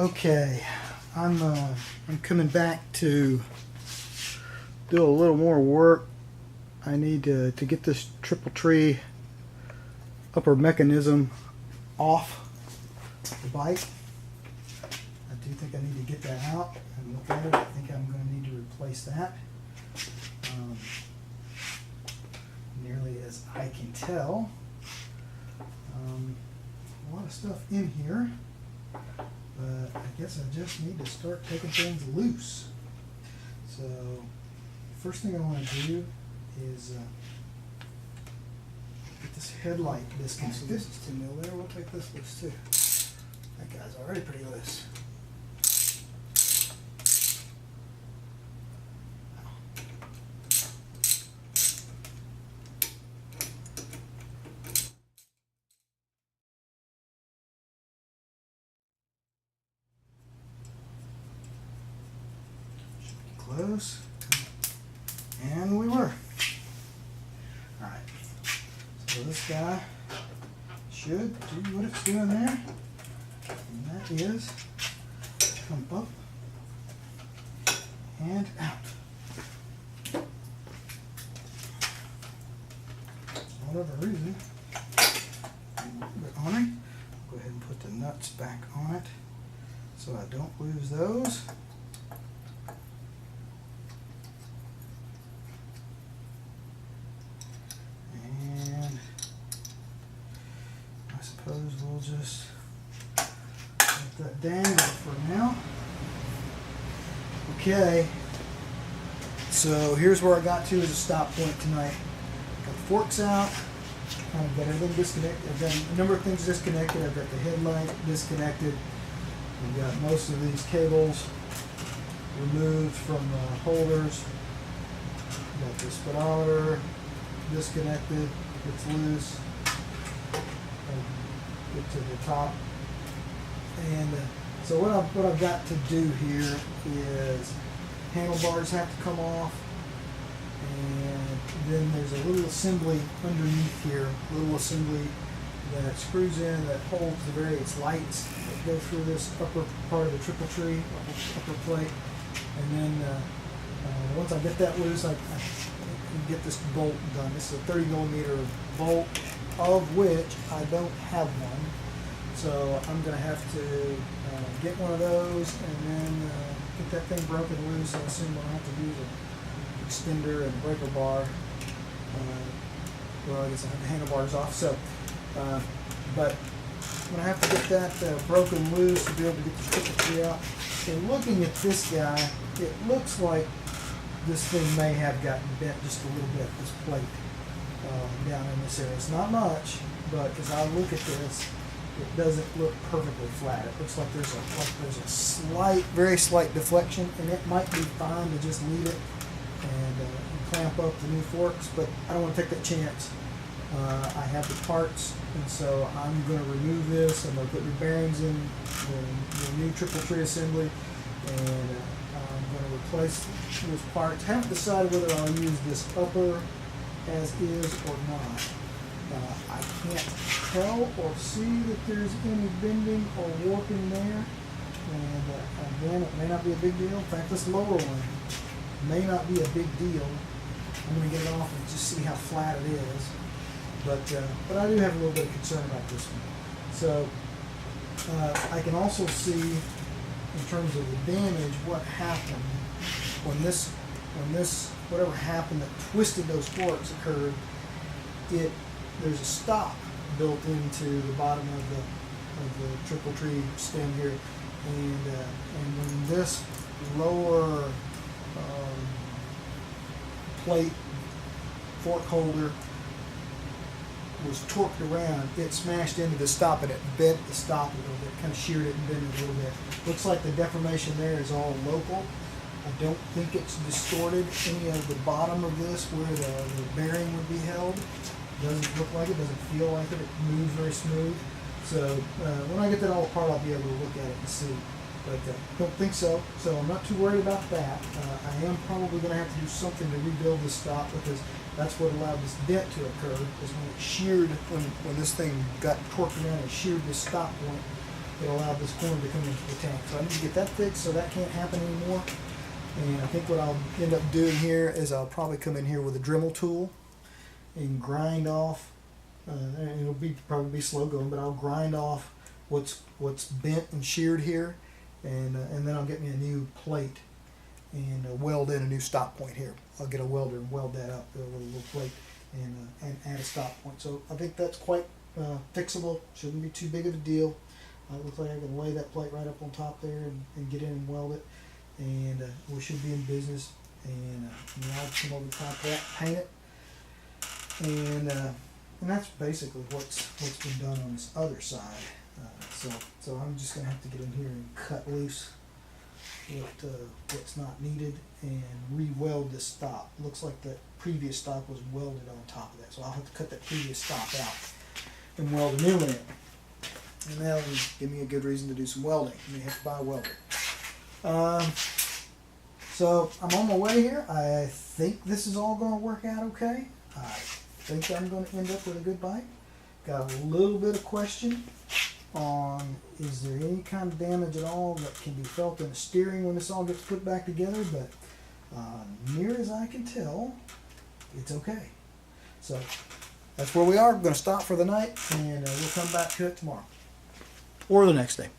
Okay, I'm coming back to do a little more work. I need to get this triple tree upper mechanism off the bike. I do think I need to get that out and look at it. I think I'm going to need to replace that. Nearly as I can tell. A lot of stuff in here. But I guess I just need to start taking things loose. So, first thing I want to do is get this headlight disconnected. So this is 2 mil there. We'll take this loose too. That guy's already pretty loose. Close, and we were. Alright, so this guy should do what it's doing there, and that is come up and out. For whatever reason, I'm a little bit ornery. I'll go ahead and put the nuts back on it so I don't lose those. We'll just let that dangle for now. Okay, so here's where I got to as a stop point tonight. Got the forks out. I've got everything disconnected. I've got a number of things disconnected. I've got the headlight disconnected. I've got most of these cables removed from the holders. Got the speedometer disconnected. It's loose. Get to the top, and so what I've got to do here is handlebars have to come off, and then there's a little assembly underneath here, little assembly that screws in that holds the various lights that go through this upper part of the triple tree, upper plate, and then once I get that loose, I can get this bolt done. This is a 30 millimeter bolt, of which I don't have one, so I'm going to have to get one of those and then get that thing broken loose. I assume I'll have to use an extender and breaker bar. Well, I guess I have the handlebars off. So, but I'm going to have to get that broken loose to be able to get the triple tree out. And looking at this guy, it looks like this thing may have gotten bent just a little bit. This plate. Down in this area. It's not much, but as I look at this, it doesn't look perfectly flat. It looks like there's a slight, very slight deflection, and it might be fine to just leave it and clamp up the new forks, but I don't want to take that chance. I have the parts, and so I'm going to remove this. I'm going to put new bearings in the new triple tree assembly, and I'm going to replace those parts. Haven't decided whether I'll use this upper as is or not. I can't tell or see that there's any bending or warping there, and again, it may not be a big deal. In fact, this lower one may not be a big deal. I'm going to get it off and just see how flat it is, but I do have a little bit of concern about this one. So I can also see, in terms of the damage, what happened when this whatever happened that twisted those forks occurred. There's a stop built into the bottom of the triple tree stem here, and when this lower plate fork holder was torqued around, it smashed into the stop and it bent the stop a little bit, kind of sheared it and bent it a little bit. Looks like the deformation there is all local. I don't think it's distorted any of the bottom of this where the bearing would be held. Doesn't look like it, doesn't feel like it. It moves very smooth. So when I get that all apart, I'll be able to look at it and see. But don't think so. So I'm not too worried about that. I am probably going to have to do something to rebuild the stop, because that's what allowed this dent to occur, is when it sheared, when this thing got torqued around and sheared this stop point. that allowed this corn to come into the tank. So I need to get that fixed so that can't happen anymore. And I think what I'll end up doing here is I'll probably come in here with a Dremel tool and grind off, and it'll probably be slow going, but I'll grind off what's bent and sheared here, and then I'll get me a new plate and weld in a new stop point here. I'll get a welder and weld that up with a little plate and add a stop point. So I think that's quite fixable. Shouldn't be too big of a deal. It looks like I can lay that plate right up on top there and get in and weld it, and we should be in business. And I'll come over the top of that, paint it, and that's basically what's been done on this other side. So I'm just gonna have to get in here and cut loose what's not needed and re-weld this stop. Looks like the previous stop was welded on top of that, so I'll have to cut that previous stop out and weld a new one in. And that'll give me a good reason to do some welding. I may have to buy a welder. So I'm on my way here. I think this is all going to work out okay. I think I'm going to end up with a good bike. Got a little bit of question on, is there any kind of damage at all that can be felt in the steering when this all gets put back together, but near as I can tell, it's okay. So that's where we are. We're going to stop for the night, and we'll come back to it tomorrow or the next day.